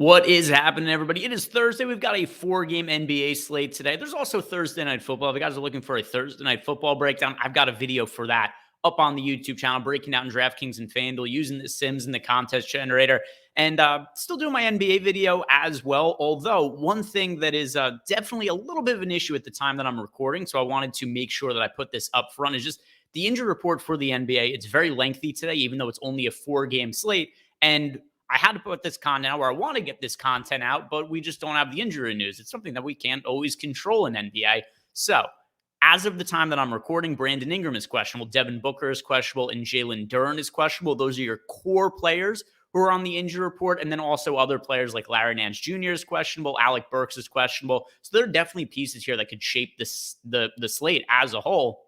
What is happening, everybody? It is Thursday. We've got a 4-game NBA slate today. There's also Thursday Night Football. If you guys are looking for a Thursday Night Football breakdown, I've got a video for that up on the YouTube channel, breaking down DraftKings and FanDuel, using the Sims and the contest generator, and still doing my NBA video as well. Although, one thing that is definitely a little bit of an issue at the time that I'm recording, so I wanted to make sure that I put this up front, is just the injury report for the NBA. It's very lengthy today, even though it's only a 4-game slate, and I had to put this content out, or I want to get this content out, but we just don't have the injury news. It's something that we can't always control in NBA. So, as of the time that I'm recording, Brandon Ingram is questionable, Devin Booker is questionable, and Jalen Duren is questionable. Those are your core players who are on the injury report, and then also other players like Larry Nance Jr. is questionable, Alec Burks is questionable. So there are definitely pieces here that could shape the slate as a whole.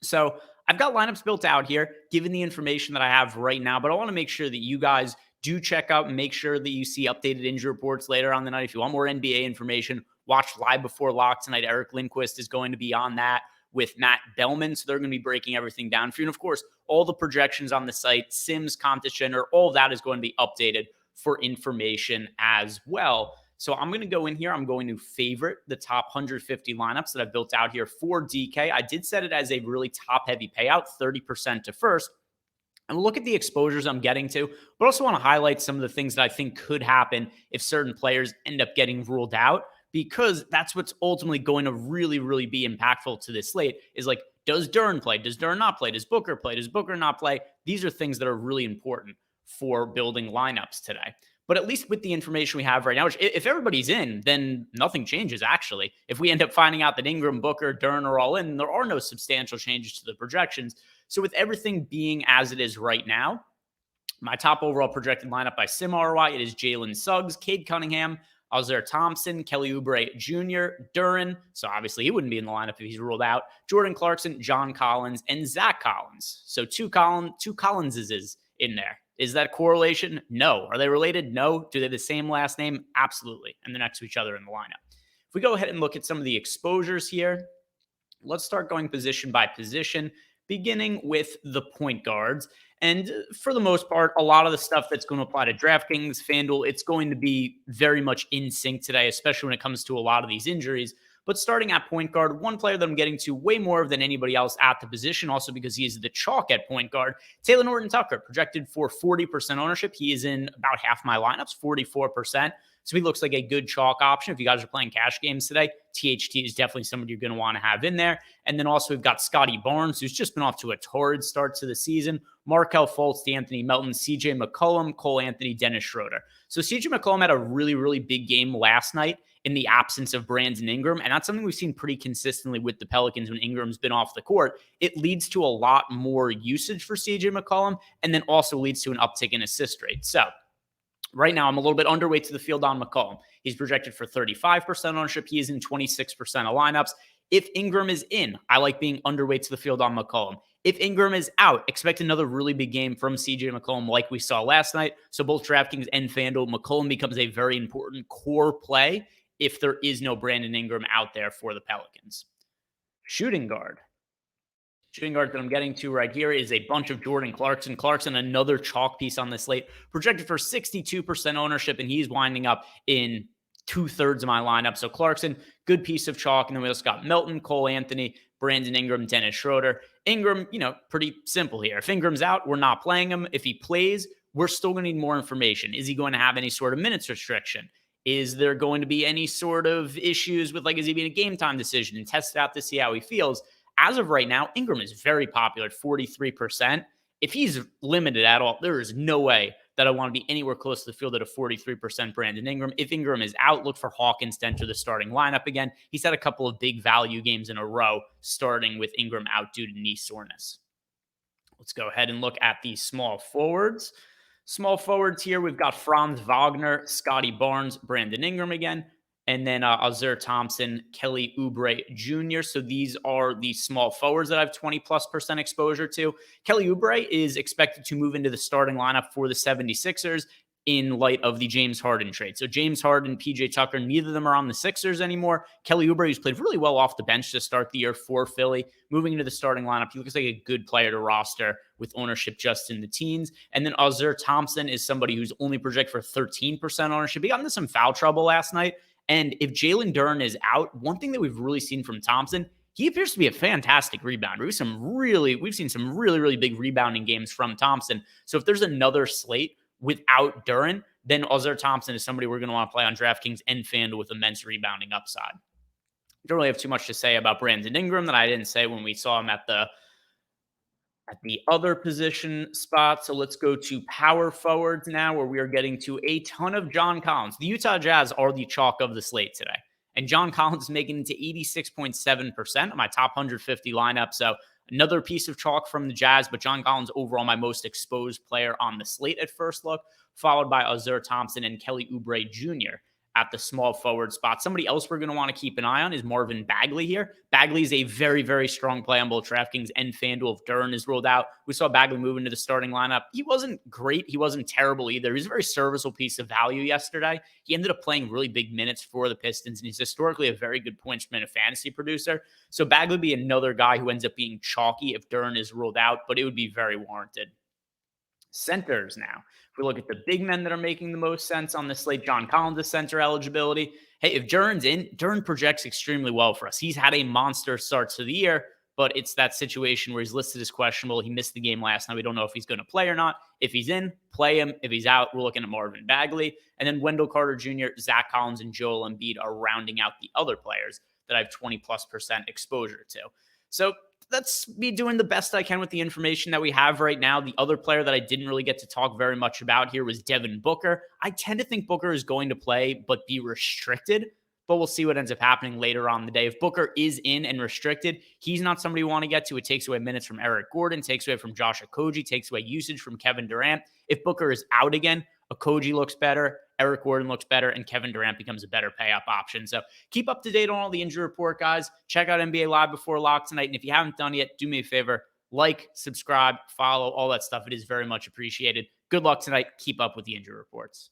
So I've got lineups built out here, given the information that I have right now, but I want to make sure that you guys do check out and make sure that you see updated injury reports later on the night. If you want more NBA information, watch Live Before Lock tonight. Eric Lindquist is going to be on that with Matt Bellman, so they're going to be breaking everything down for you. And of course, all the projections on the site, Sims, contest generator, all of that is going to be updated for information as well. So I'm going to go in here. I'm going to favorite the top 150 lineups that I've built out here for DK. I did set it as a really top-heavy payout, 30% to first. And look at the exposures I'm getting to, but also want to highlight some of the things that I think could happen if certain players end up getting ruled out, because that's what's ultimately going to really, really be impactful to this slate is like, does Duren play? Does Duren not play? Does Booker play? Does Booker not play? These are things that are really important for building lineups today. But at least with the information we have right now, which if everybody's in, then nothing changes, actually. If we end up finding out that Ingram, Booker, Duren are all in, there are no substantial changes to the projections. So with everything being as it is right now, my top overall projected lineup by Sim ROI, it is Jalen Suggs, Cade Cunningham, Alzir Thompson, Kelly Oubre Jr., Duren, so obviously he wouldn't be in the lineup if he's ruled out, Jordan Clarkson, John Collins, and Zach Collins. So two Collinses is in there. Is that correlation? No. Are they related? No. Do they have the same last name? Absolutely. And they're next to each other in the lineup. If we go ahead and look at some of the exposures here, let's start going position by position, beginning with the point guards. And for the most part, a lot of the stuff that's going to apply to DraftKings, FanDuel, it's going to be very much in sync today, especially when it comes to a lot of these injuries. But starting at point guard, one player that I'm getting to way more than anybody else at the position, also because he is the chalk at point guard, Taylor Norton-Tucker, projected for 40% ownership. He is in about half my lineups, 44%. So he looks like a good chalk option. If you guys are playing cash games today, THT is definitely somebody you're going to want to have in there. And then also we've got Scotty Barnes, who's just been off to a torrid start to the season. Markelle Fultz, D'Anthony Melton, CJ McCollum, Cole Anthony, Dennis Schroeder. So CJ McCollum had a really, really big game last night in the absence of Brandon Ingram. And that's something we've seen pretty consistently with the Pelicans when Ingram's been off the court. It leads to a lot more usage for CJ McCollum, and then also leads to an uptick in assist rate. So right now, I'm a little bit underweight to the field on McCollum. He's projected for 35% ownership. He is in 26% of lineups. If Ingram is in, I like being underweight to the field on McCollum. If Ingram is out, expect another really big game from CJ McCollum like we saw last night. So both DraftKings and FanDuel, McCollum becomes a very important core play if there is no Brandon Ingram out there for the Pelicans. Shooting guard. Shooting guard that I'm getting to right here is a bunch of Jordan Clarkson. Clarkson, another chalk piece on this slate, projected for 62% ownership, and he's winding up in 2/3 of my lineup. So Clarkson, good piece of chalk. And then we also got Melton, Cole Anthony, Brandon Ingram, Dennis Schroeder. Ingram, pretty simple here. If Ingram's out, we're not playing him. If he plays, we're still going to need more information. Is he going to have any sort of minutes restriction? Is there going to be any sort of issues with, is he being a game time decision and test it out to see how he feels? As of right now, Ingram is very popular at 43%. If he's limited at all, there is no way that I want to be anywhere close to the field at a 43% Brandon Ingram. If Ingram is out, look for Hawkins to enter the starting lineup again. He's had a couple of big value games in a row, starting with Ingram out due to knee soreness. Let's go ahead and look at the small forwards. Small forwards here, we've got Franz Wagner, Scotty Barnes, Brandon Ingram again, and then Alzir Thompson, Kelly Oubre Jr. So these are the small forwards that I have 20+% exposure to. Kelly Oubre is expected to move into the starting lineup for the 76ers in light of the James Harden trade. So James Harden, PJ Tucker, neither of them are on the Sixers anymore. Kelly Oubre, who's played really well off the bench to start the year for Philly, moving into the starting lineup. He looks like a good player to roster with ownership just in the teens. And then Azur Thompson is somebody who's only projected for 13% ownership. He got into some foul trouble last night. And if Jalen Duren is out, one thing that we've really seen from Thompson, he appears to be a fantastic rebounder. We've seen some really big rebounding games from Thompson. So if there's another slate without Duren, then Azur Thompson is somebody we're going to want to play on DraftKings and FanDuel with immense rebounding upside. Don't really have too much to say about Brandon Ingram that I didn't say when we saw him at the other position spot. So let's go to power forwards now, where we are getting to a ton of John Collins. The Utah Jazz are the chalk of the slate today. And John Collins is making it to 86.7% of my top 150 lineup. So another piece of chalk from the Jazz, but John Collins overall my most exposed player on the slate at first look, followed by Azur Thompson and Kelly Oubre Jr. at the small forward spot. Somebody else we're going to want to keep an eye on is Marvin Bagley here. Bagley is a very strong play on both DraftKings and FanDuel if Duren is ruled out. We saw Bagley move into the starting lineup. He wasn't great. He wasn't terrible either. He was a very serviceable piece of value yesterday. He ended up playing really big minutes for the Pistons, and he's historically a very good pointsman and fantasy producer. So Bagley would be another guy who ends up being chalky if Duren is ruled out, but it would be very warranted. Centers now. If we look at the big men that are making the most sense on this slate, John Collins is center eligibility. Hey, if Duren's in, Duren projects extremely well for us. He's had a monster start to the year, but it's that situation where he's listed as questionable. He missed the game last night. We don't know if he's going to play or not. If he's in, play him. If he's out, we're looking at Marvin Bagley. And then Wendell Carter Jr., Zach Collins, and Joel Embiid are rounding out the other players that I have 20+% exposure to. So that's me doing the best I can with the information that we have right now. The other player that I didn't really get to talk very much about here was Devin Booker. I tend to think Booker is going to play, but be restricted. But we'll see what ends up happening later on in the day. If Booker is in and restricted, he's not somebody you want to get to. It takes away minutes from Eric Gordon, takes away from Josh Okogie, takes away usage from Kevin Durant. If Booker is out again, Okogie looks better, Eric Gordon looks better, and Kevin Durant becomes a better pay-up option. So keep up to date on all the injury report, guys. Check out NBA Live before lock tonight. And if you haven't done yet, do me a favor, like, subscribe, follow, all that stuff. It is very much appreciated. Good luck tonight. Keep up with the injury reports.